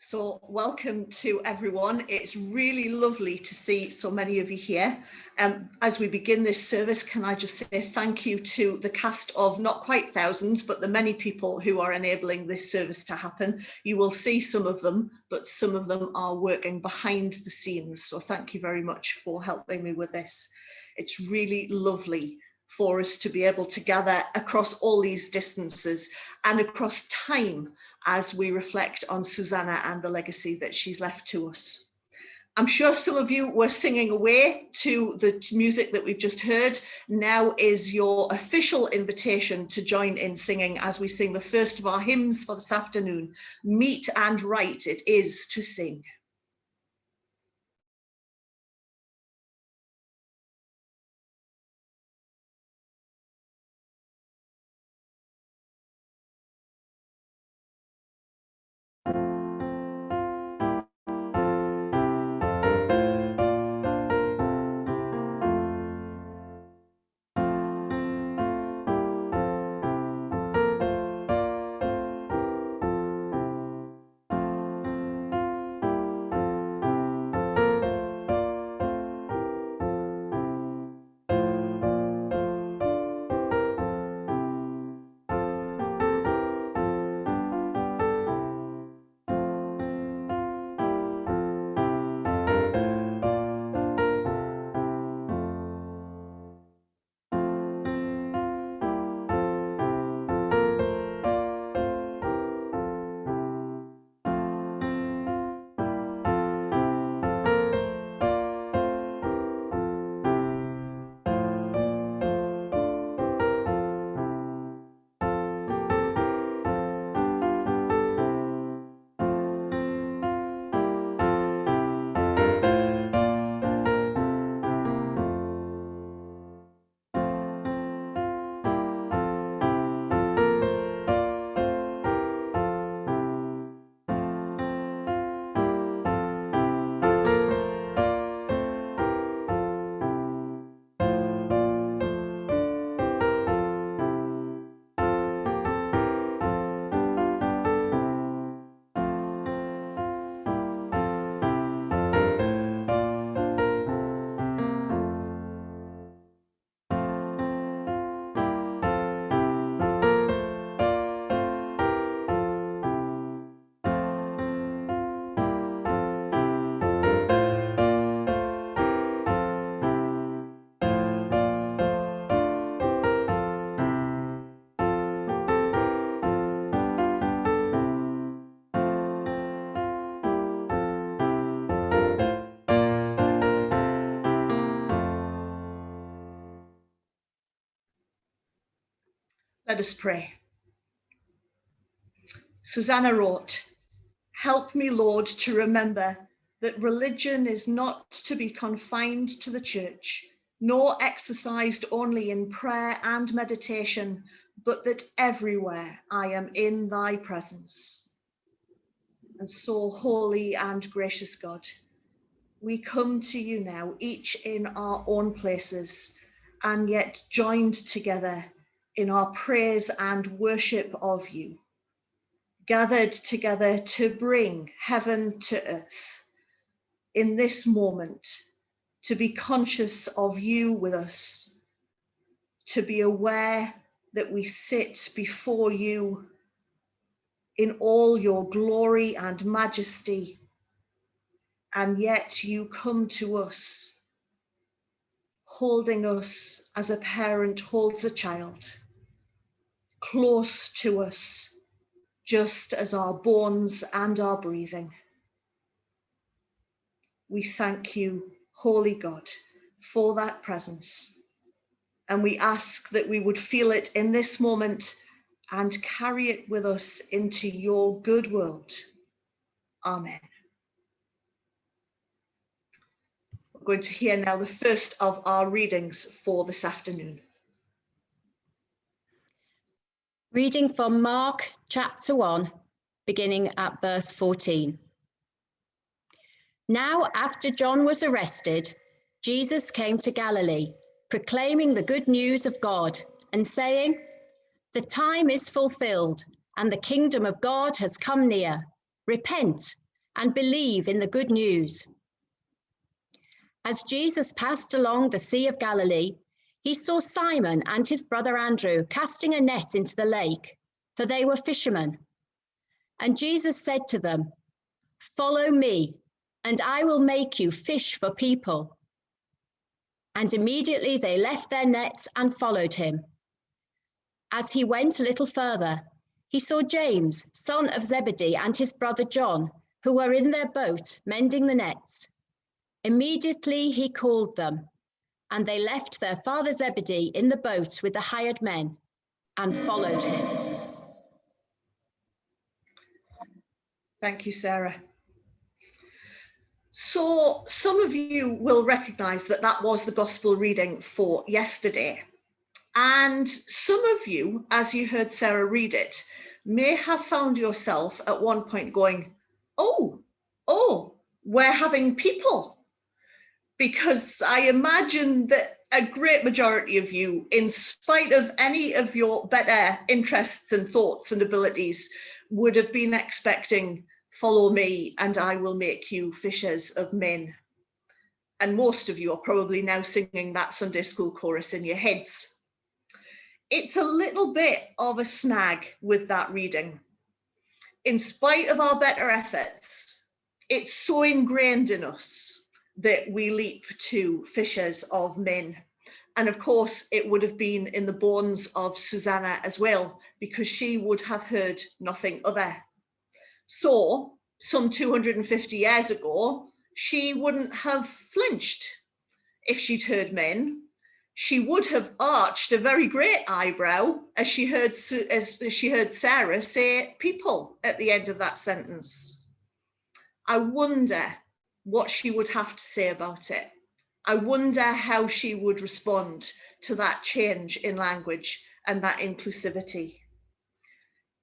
So welcome to everyone. It's really lovely to see so many of you here. As we begin this service, can I just say thank you to the cast of not quite thousands, but the many people who are enabling this service to happen. You will see some of them, but some of them are working behind the scenes. So thank you very much for helping me with this. It's really lovely for us to be able to gather across all these distances and across time as we reflect on Susanna and the legacy that she's left to us. I'm sure some of you were singing away to the music that we've just heard. Now is your official invitation to join in singing as we sing the first of our hymns for this afternoon. Meet and right it is to sing. Let us pray. Susanna wrote, "Help me, Lord, to remember that religion is not to be confined to the church, nor exercised only in prayer and meditation, but that everywhere I am in thy presence." And so, holy and gracious God, we come to you now, each in our own places, and yet joined together in our praise and worship of you, gathered together to bring heaven to earth in this moment, to be conscious of you with us, to be aware that we sit before you in all your glory and majesty, and yet you come to us, holding us as a parent holds a child, close to us, just as our bones and our breathing. We thank you, Holy God, for that presence. And we ask that we would feel it in this moment and carry it with us into your good world. Amen. We're going to hear now the first of our readings for this afternoon. Reading from Mark chapter 1, beginning at verse 14. Now, after John was arrested, Jesus came to Galilee, proclaiming the good news of God and saying, "The time is fulfilled and the kingdom of God has come near. Repent and believe in the good news. As Jesus passed along the Sea of Galilee, he saw Simon and his brother Andrew casting a net into the lake, for they were fishermen. And Jesus said to them, "Follow me, and I will make you fish for people." And immediately they left their nets and followed him. As he went a little further, he saw James, son of Zebedee, and his brother John, who were in their boat mending the nets. Immediately he called them, and they left their father Zebedee in the boat with the hired men and followed him. Thank you, Sarah. So some of you will recognize that that was the gospel reading for yesterday. And some of you, as you heard Sarah read it, may have found yourself at one point going, oh, we're having people. Because I imagine that a great majority of you, in spite of any of your better interests and thoughts and abilities, would have been expecting, "Follow me and I will make you fishers of men." And most of you are probably now singing that Sunday school chorus in your heads. It's a little bit of a snag with that reading. In spite of our better efforts, it's so ingrained in us that we leap to fishers of men. And of course, it would have been in the bones of Susanna as well, because she would have heard nothing other. So, some 250 years ago, she wouldn't have flinched if she'd heard men. She would have arched a very great eyebrow as she heard Sarah say people at the end of that sentence. I wonder what she would have to say about it. I wonder how she would respond to that change in language and that inclusivity.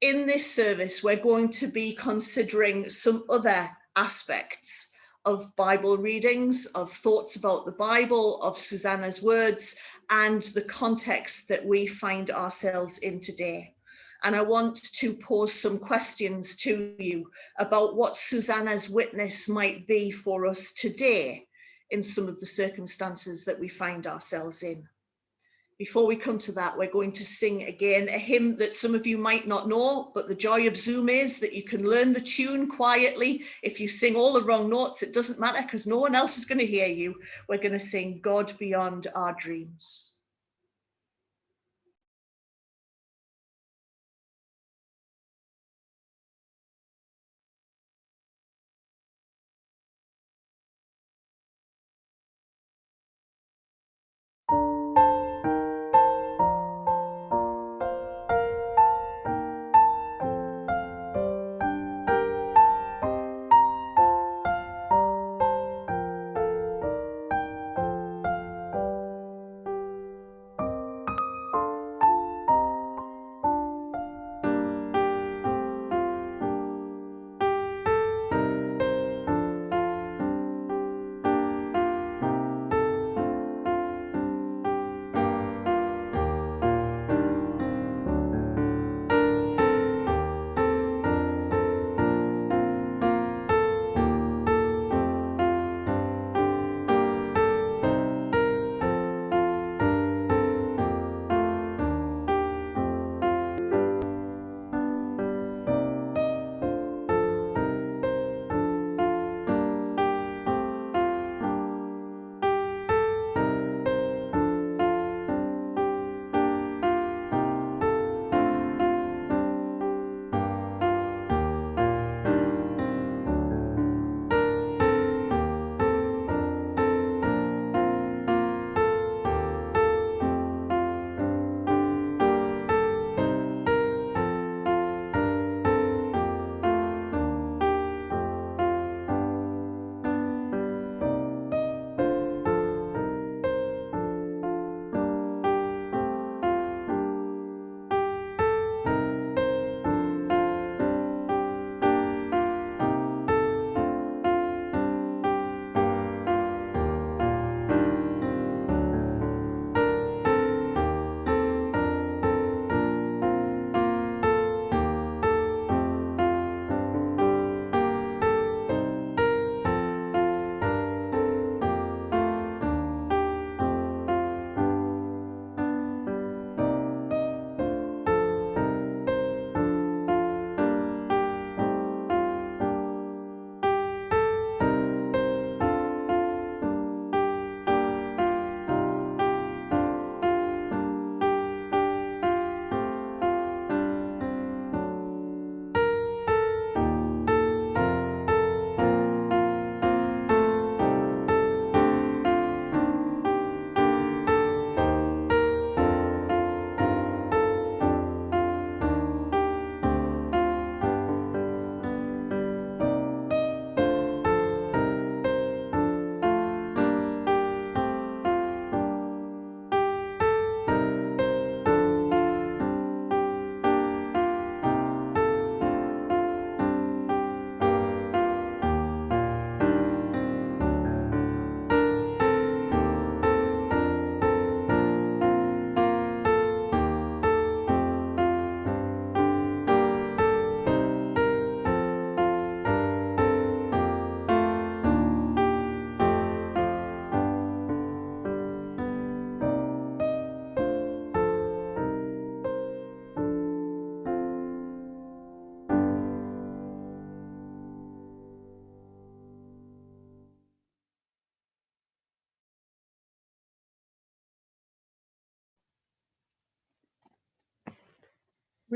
In this service, we're going to be considering some other aspects of Bible readings, of thoughts about the Bible, of Susanna's words, and the context that we find ourselves in today. And I want to pose some questions to you about what Susanna's witness might be for us today in some of the circumstances that we find ourselves in. Before we come to that, we're going to sing again a hymn that some of you might not know, but the joy of Zoom is that you can learn the tune quietly. If you sing all the wrong notes, it doesn't matter because no one else is going to hear you. We're going to sing God Beyond Our Dreams.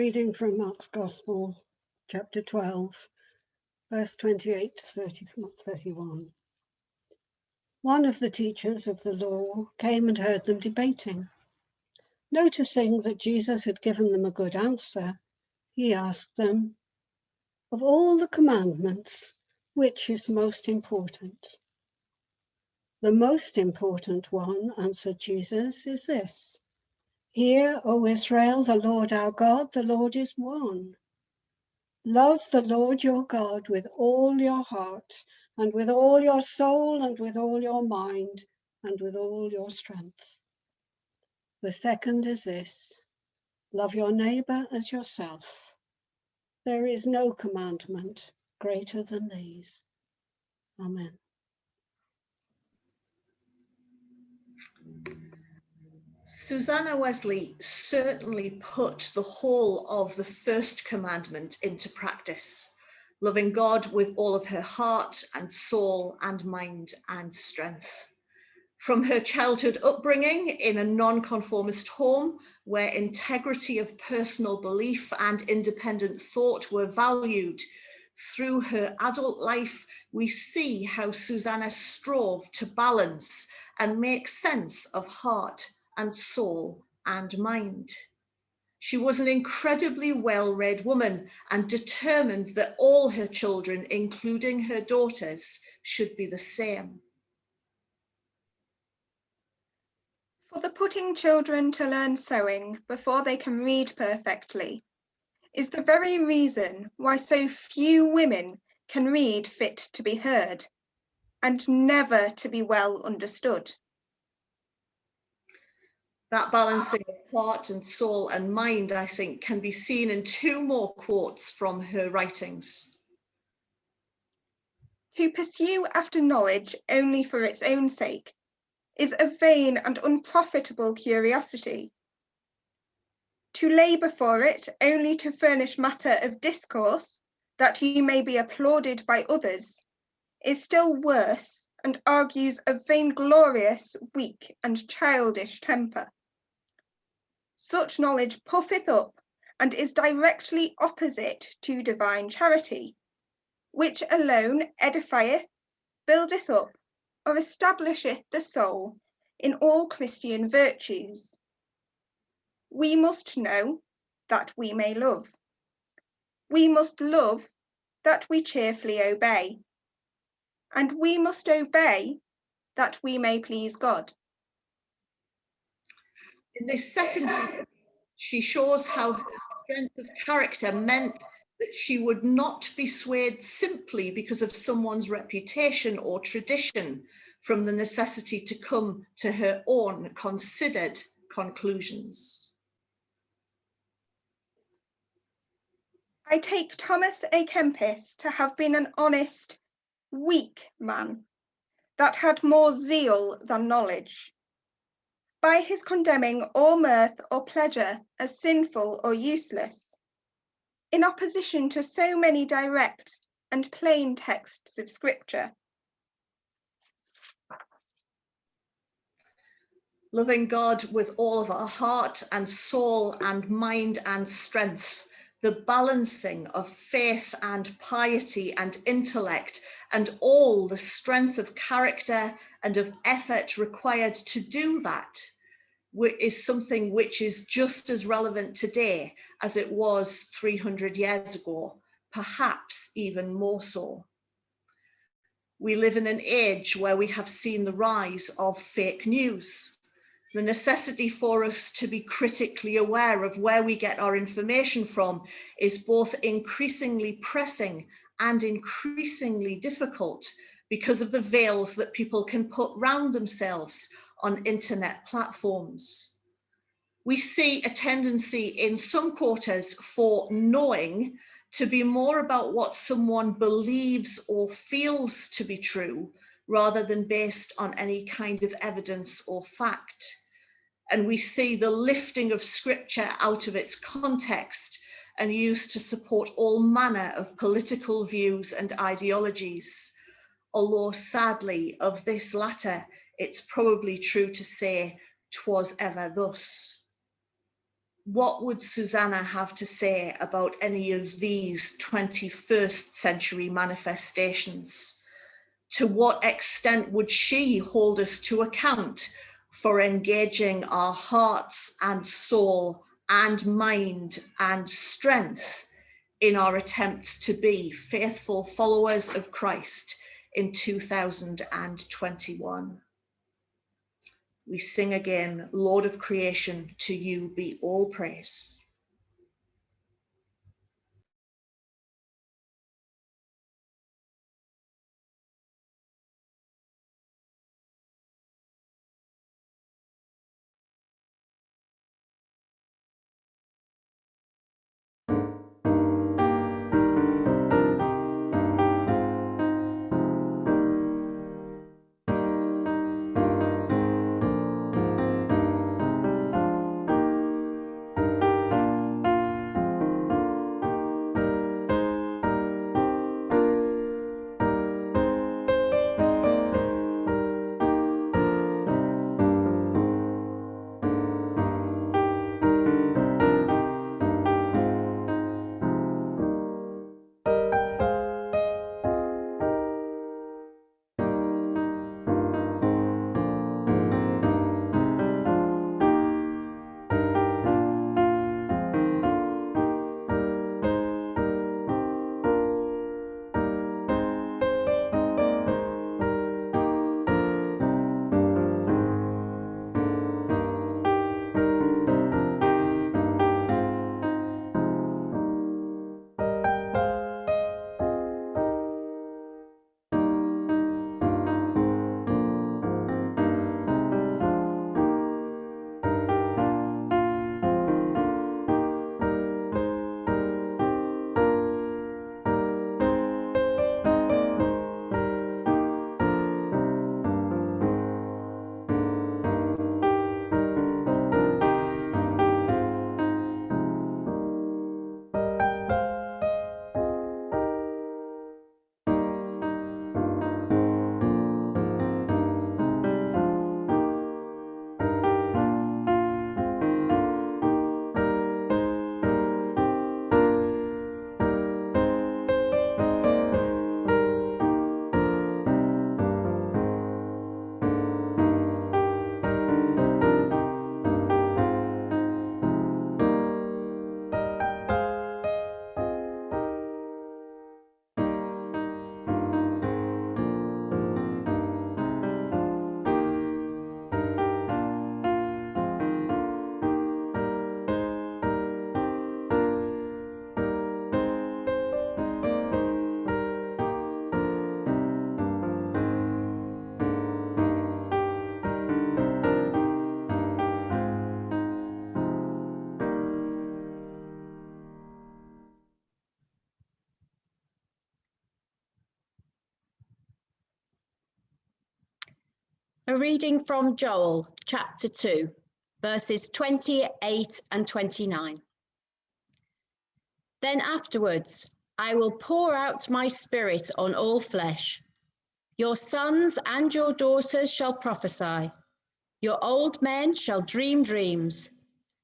Reading from Mark's Gospel, chapter 12, verse 28 to 31. One of the teachers of the law came and heard them debating. Noticing that Jesus had given them a good answer, he asked them, "Of all the commandments, which is most important?" "The most important one," answered Jesus, "is this. Hear, O Israel, the Lord our God, the Lord is one. Love the Lord your God with all your heart, and with all your soul, and with all your mind, and with all your strength. The second is this. Love your neighbor as yourself. There is no commandment greater than these." Amen. Susanna Wesley certainly put the whole of the first commandment into practice, loving God with all of her heart and soul and mind and strength. From her childhood upbringing in a nonconformist home where integrity of personal belief and independent thought were valued, through her adult life, we see how Susanna strove to balance and make sense of heart and soul and mind. She was an incredibly well-read woman and determined that all her children, including her daughters, should be the same. For the putting children to learn sewing before they can read perfectly is the very reason why so few women can read fit to be heard and never to be well understood. That balancing of heart and soul and mind, I think, can be seen in two more quotes from her writings. To pursue after knowledge only for its own sake is a vain and unprofitable curiosity. To labour for it only to furnish matter of discourse that you may be applauded by others is still worse and argues a vainglorious, weak and childish temper. Such knowledge puffeth up and is directly opposite to divine charity, which alone edifieth, buildeth up, or establisheth the soul in all Christian virtues. We must know that we may love. We must love that we cheerfully obey. And we must obey that we may please God. In this second, she shows how her strength of character meant that she would not be swayed simply because of someone's reputation or tradition from the necessity to come to her own considered conclusions. I take Thomas a Kempis to have been an honest, weak man that had more zeal than knowledge. By his condemning all mirth or pleasure as sinful or useless, in opposition to so many direct and plain texts of Scripture. Loving God with all of our heart and soul and mind and strength, the balancing of faith and piety and intellect and all the strength of character and of effort required to do that is something which is just as relevant today as it was 300 years ago, perhaps even more so. We live in an age where we have seen the rise of fake news. The necessity for us to be critically aware of where we get our information from is both increasingly pressing and increasingly difficult because of the veils that people can put round themselves on internet platforms. We see a tendency in some quarters for knowing to be more about what someone believes or feels to be true rather than based on any kind of evidence or fact. And we see the lifting of scripture out of its context and used to support all manner of political views and ideologies. Although sadly, of this latter, it's probably true to say 'twas ever thus. what would Susanna have to say about any of these 21st century manifestations? To what extent would she hold us to account for engaging our hearts and soul and mind and strength in our attempts to be faithful followers of Christ in 2021? We sing again, Lord of creation, to you be all praise. A reading from Joel, chapter 2, verses 28 and 29. Then afterwards, I will pour out my spirit on all flesh. Your sons and your daughters shall prophesy. Your old men shall dream dreams,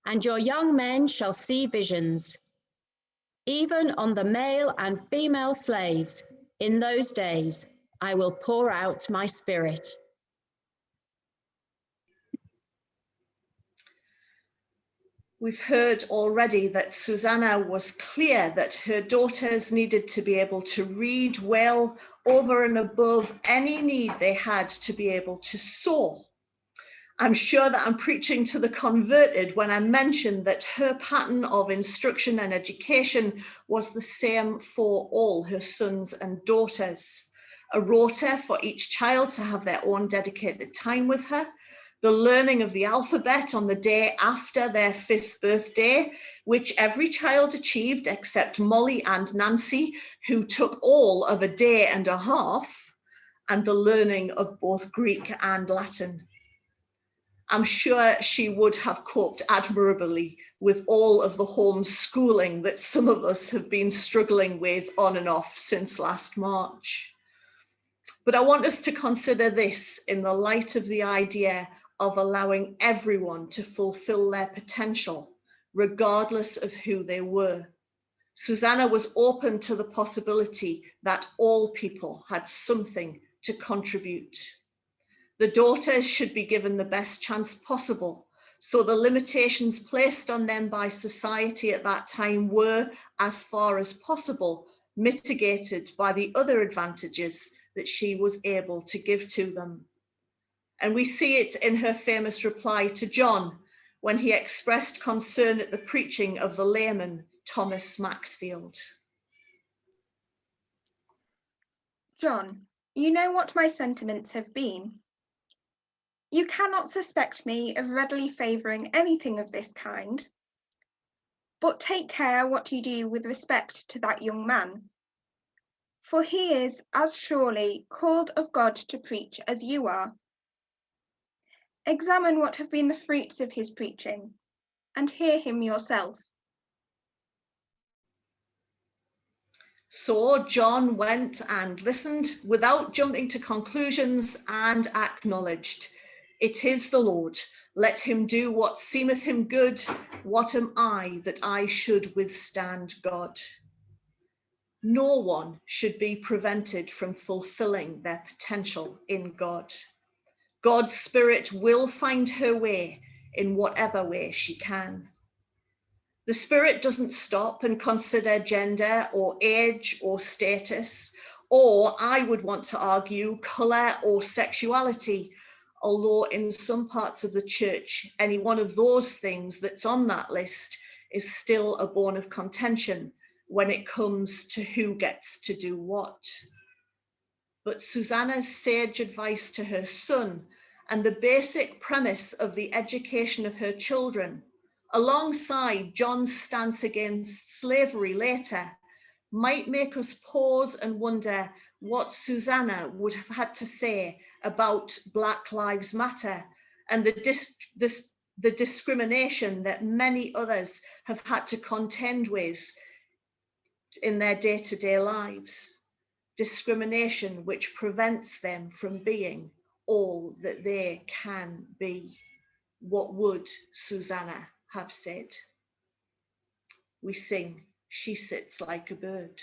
and your young men shall see visions. Even on the male and female slaves, in those days, I will pour out my spirit. We've heard already that Susanna was clear that her daughters needed to be able to read well over and above any need they had to be able to sew. I'm sure that I'm preaching to the converted when I mention that her pattern of instruction and education was the same for all her sons and daughters. A rota for each child to have their own dedicated time with her, the learning of the alphabet on the day after their 5th birthday, which every child achieved except Molly and Nancy, who took all of a day and a half, and the learning of both Greek and Latin. I'm sure she would have coped admirably with all of the homeschooling that some of us have been struggling with on and off since last March. But I want us to consider this in the light of the idea of allowing everyone to fulfill their potential regardless of who they were. Susanna was open to the possibility that all people had something to contribute. The daughters should be given the best chance possible, so the limitations placed on them by society at that time were, as far as possible, mitigated by the other advantages that she was able to give to them. And we see it in her famous reply to John when he expressed concern at the preaching of the layman Thomas Maxfield. John, you know what my sentiments have been. You cannot suspect me of readily favouring anything of this kind. But take care what you do with respect to that young man. For he is as surely called of God to preach as you are. Examine what have been the fruits of his preaching, and hear him yourself. So John went and listened without jumping to conclusions and acknowledged, "It is the Lord, let him do what seemeth him good. What am I that I should withstand God?" No one should be prevented from fulfilling their potential in God. God's Spirit will find her way in whatever way she can. The Spirit doesn't stop and consider gender or age or status, or I would want to argue colour or sexuality, although in some parts of the church, any one of those things that's on that list is still a bone of contention when it comes to who gets to do what. But Susanna's sage advice to her son and the basic premise of the education of her children, alongside John's stance against slavery later, might make us pause and wonder what Susanna would have had to say about Black Lives Matter and the discrimination that many others have had to contend with in their day-to-day lives. Discrimination which prevents them from being all that they can be. What would Susanna have said? We sing, "She sits like a bird."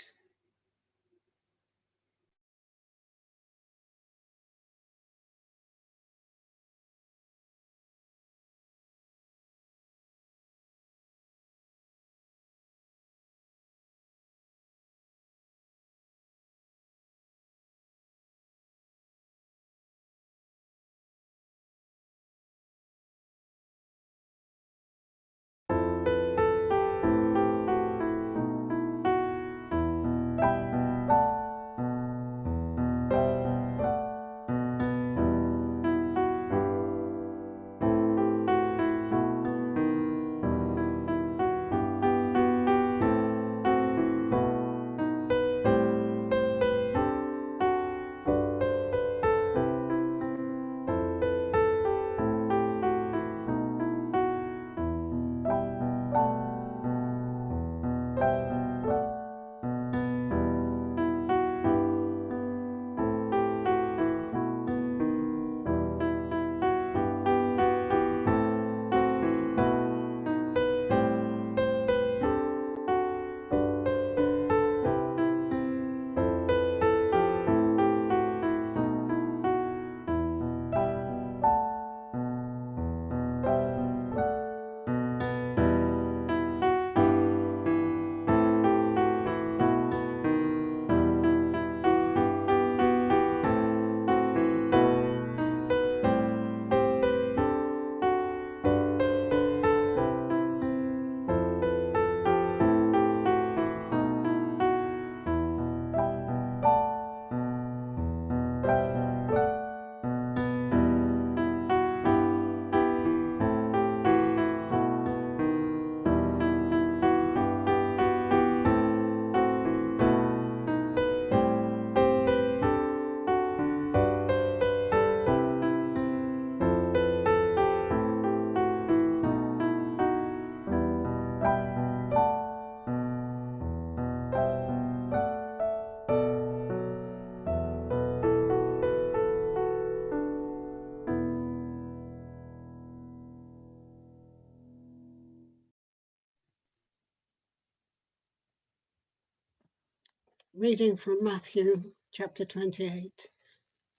Reading from Matthew chapter 28,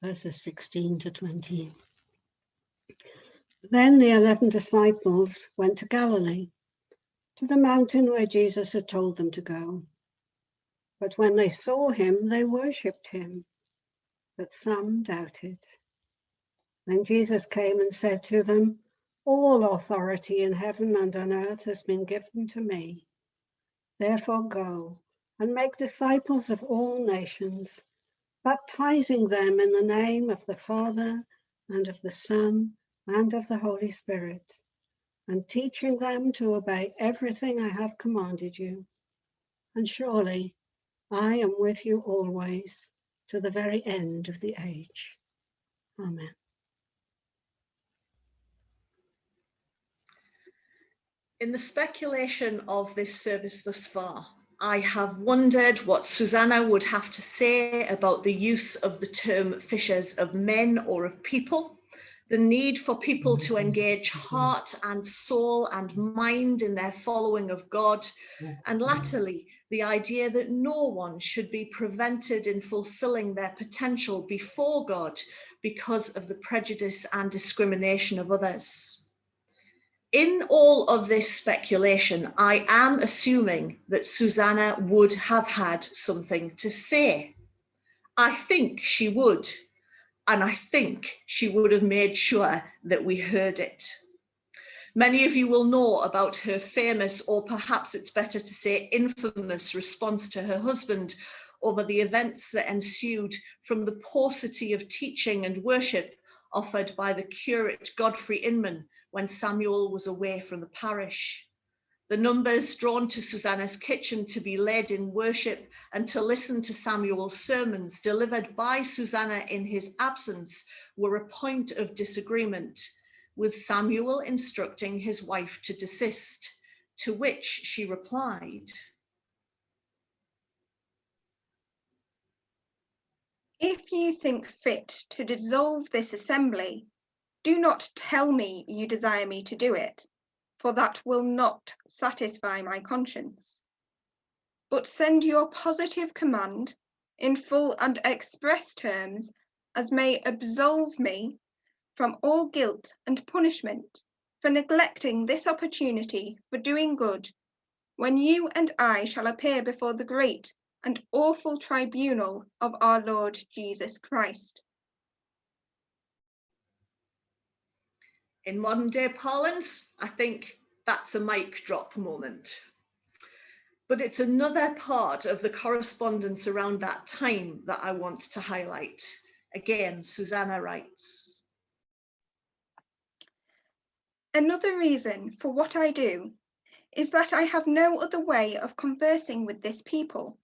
verses 16 to 20. Then the 11 disciples went to Galilee, to the mountain where Jesus had told them to go. But when they saw him, they worshipped him, but some doubted. Then Jesus came and said to them, "All authority in heaven and on earth has been given to me. Therefore go and make disciples of all nations, baptizing them in the name of the Father and of the Son and of the Holy Spirit, and teaching them to obey everything I have commanded you. And surely I am with you always to the very end of the age." Amen. In the speculation of this service thus far, I have wondered what Susanna would have to say about the use of the term fishers of men or of people, the need for people to engage heart and soul and mind in their following of God, and latterly, the idea that no one should be prevented in fulfilling their potential before God because of the prejudice and discrimination of others. In all of this speculation, I am assuming that Susanna would have had something to say. I think she would, and I think she would have made sure that we heard it. Many of you will know about her famous, or perhaps it's better to say infamous, response to her husband over the events that ensued from the paucity of teaching and worship offered by the curate Godfrey Inman when Samuel was away from the parish. The numbers drawn to Susanna's kitchen to be led in worship and to listen to Samuel's sermons delivered by Susanna in his absence were a point of disagreement, with Samuel instructing his wife to desist, to which she replied, "If you think fit to dissolve this assembly, do not tell me you desire me to do it, for that will not satisfy my conscience. But send your positive command in full and express terms as may absolve me from all guilt and punishment for neglecting this opportunity for doing good, when you and I shall appear before the great and awful tribunal of our Lord Jesus Christ." in modern day parlance, I think that's a mic drop moment. But it's another part of the correspondence around that time that I want to highlight. Again, Susanna writes, "Another reason for what I do is that I have no other way of conversing with this people,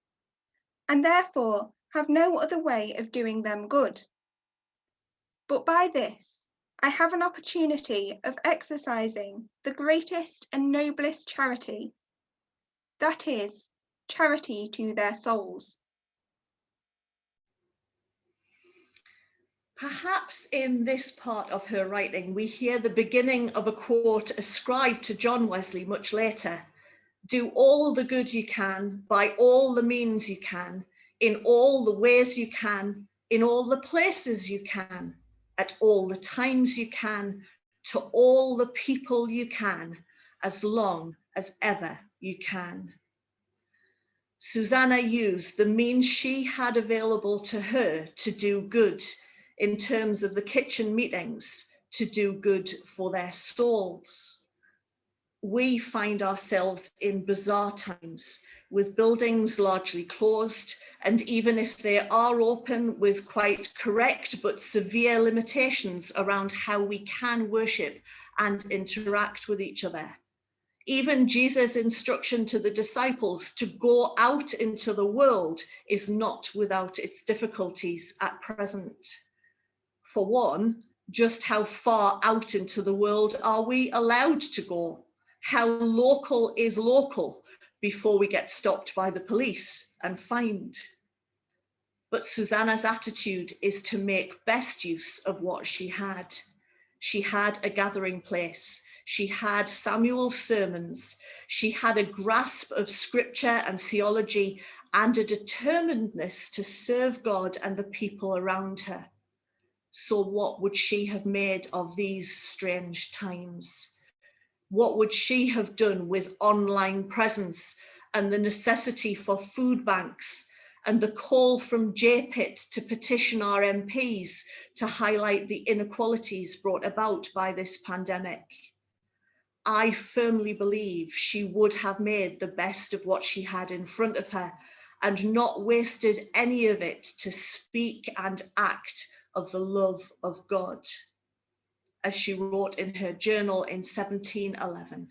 and therefore have no other way of doing them good. But by this, I have an opportunity of exercising the greatest and noblest charity, that is, charity to their souls." Perhaps in this part of her writing, we hear the beginning of a quote ascribed to John Wesley much later. "Do all the good you can, by all the means you can, in all the ways you can, in all the places you can, at all the times you can, to all the people you can, as long as ever you can." Susanna used the means she had available to her to do good in terms of the kitchen meetings, to do good for their souls. We find ourselves in bizarre times, with buildings largely closed, and even if they are open, with quite correct but severe limitations around how we can worship and interact with each other. Even Jesus' instruction to the disciples to go out into the world is not without its difficulties at present. For one, just how far out into the world are we allowed to go? How local is local before we get stopped by the police and fined? But Susanna's attitude is to make best use of what she had. She had a gathering place. She had Samuel's sermons. She had a grasp of scripture and theology and a determinedness to serve God and the people around her. So what would she have made of these strange times? What would she have done with online presence and the necessity for food banks and the call from JPIT to petition our MPs to highlight the inequalities brought about by this pandemic? I firmly believe she would have made the best of what she had in front of her and not wasted any of it to speak and act of the love of God, as she wrote in her journal in 1711.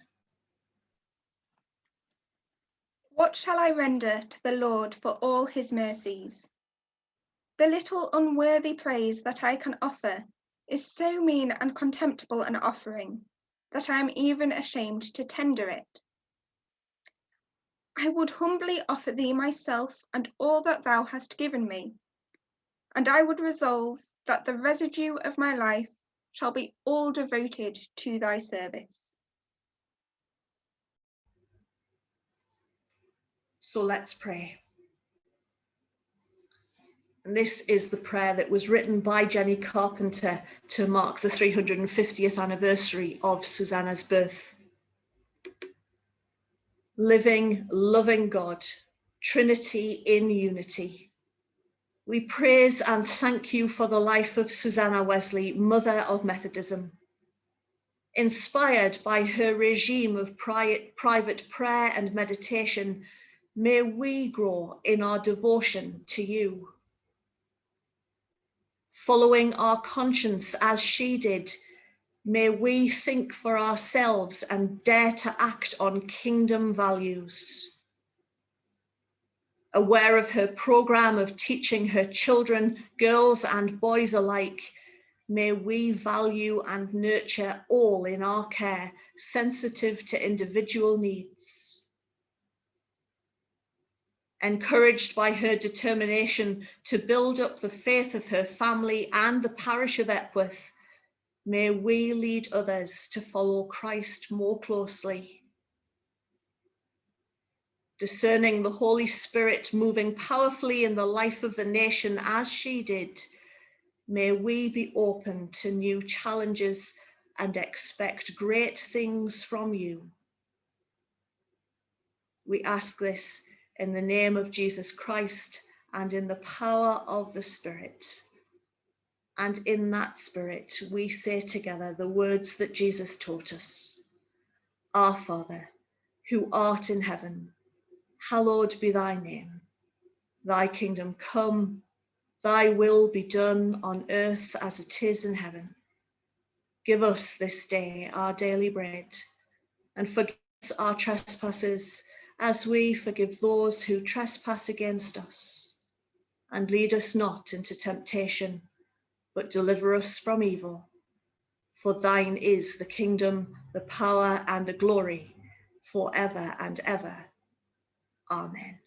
What shall I render to the Lord for all his mercies? The little unworthy praise that I can offer is so mean and contemptible an offering that I am even ashamed to tender it. I would humbly offer thee myself and all that thou hast given me, and I would resolve that the residue of my life shall be all devoted to thy service. So let's pray. And this is the prayer that was written by Jenny Carpenter to mark the 350th anniversary of Susanna's birth. Living, loving God, Trinity in unity. We praise and thank you for the life of Susanna Wesley, Mother of Methodism. Inspired by her regime of private prayer and meditation, may we grow in our devotion to you. Following our conscience as she did, may we think for ourselves and dare to act on kingdom values. Aware of her program of teaching her children, girls and boys alike, may we value and nurture all in our care, sensitive to individual needs. Encouraged by her determination to build up the faith of her family and the parish of Epworth, may we lead others to follow Christ more closely. Discerning the Holy Spirit moving powerfully in the life of the nation as she did, may we be open to new challenges and expect great things from you. We ask this in the name of Jesus Christ and in the power of the Spirit. And in that Spirit, we say together the words that Jesus taught us. Our Father, who art in heaven, hallowed be thy name. Thy kingdom come, thy will be done on earth as it is in heaven. Give us this day our daily bread, and forgive us our trespasses as we forgive those who trespass against us. And lead us not into temptation, but deliver us from evil. For thine is the kingdom, the power, and the glory, forever and ever. Amen.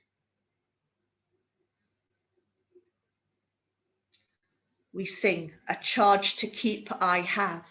We sing A Charge to Keep I Have.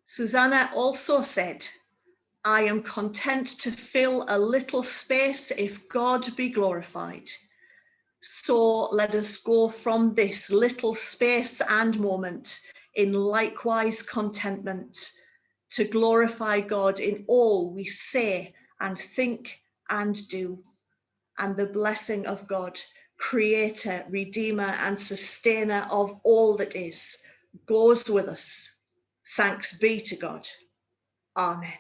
Susanna also said, I am content to fill a little space if God be glorified. So let us go from this little space and moment in likewise contentment, to glorify God in all we say and think and do. And the blessing of God, creator, redeemer, and sustainer of all that is, goes with us. Thanks be to God. Amen.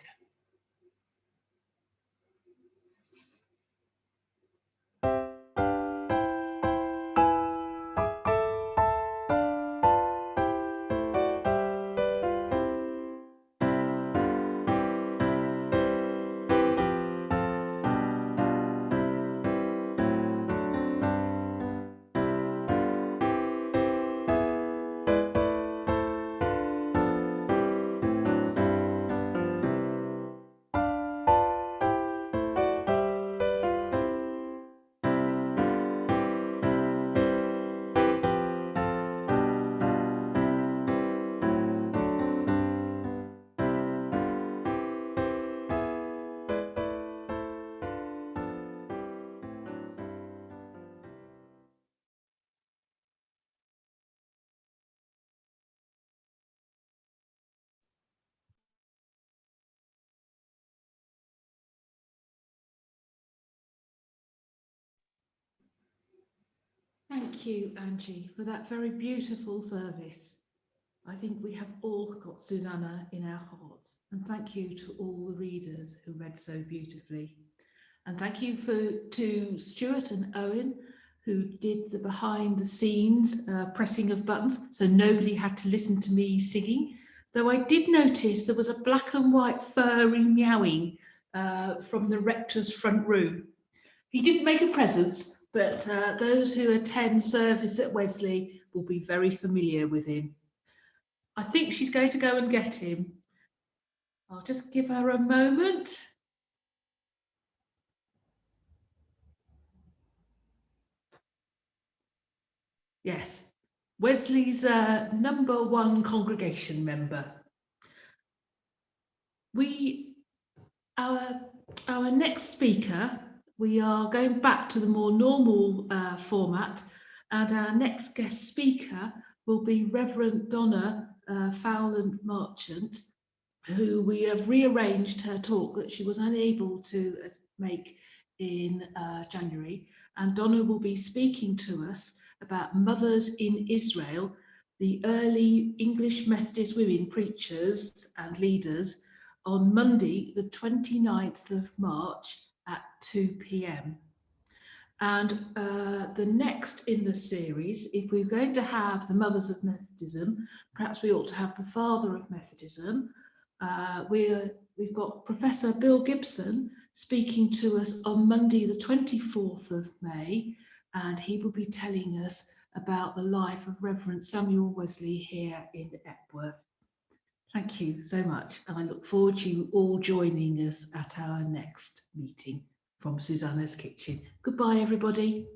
Thank you, Angie, for that very beautiful service. I think we have all got Susanna in our hearts. And thank you to all the readers who read so beautifully. And thank you to Stuart and Owen, who did the behind the scenes pressing of buttons, so nobody had to listen to me singing. Though I did notice there was a black and white furry meowing from the rector's front room. He didn't make a presence, but those who attend service at Wesley will be very familiar with him. I think she's going to go and get him. I'll just give her a moment. Yes, Wesley's #1 congregation member. Our next speaker, we are going back to the more normal format, and our next guest speaker will be Reverend Donna Fowland Marchant, who we have rearranged her talk that she was unable to make in January. And Donna will be speaking to us about mothers in Israel, the early English Methodist women preachers and leaders, on Monday, the 29th of March at 2 p.m. And the next in the series, if we're going to have the Mothers of Methodism, perhaps we ought to have the Father of Methodism. We've got Professor Bill Gibson speaking to us on Monday, the 24th of May, and he will be telling us about the life of Reverend Samuel Wesley here in Epworth. Thank you so much, and I look forward to you all joining us at our next meeting from Susanna's Kitchen. Goodbye, everybody.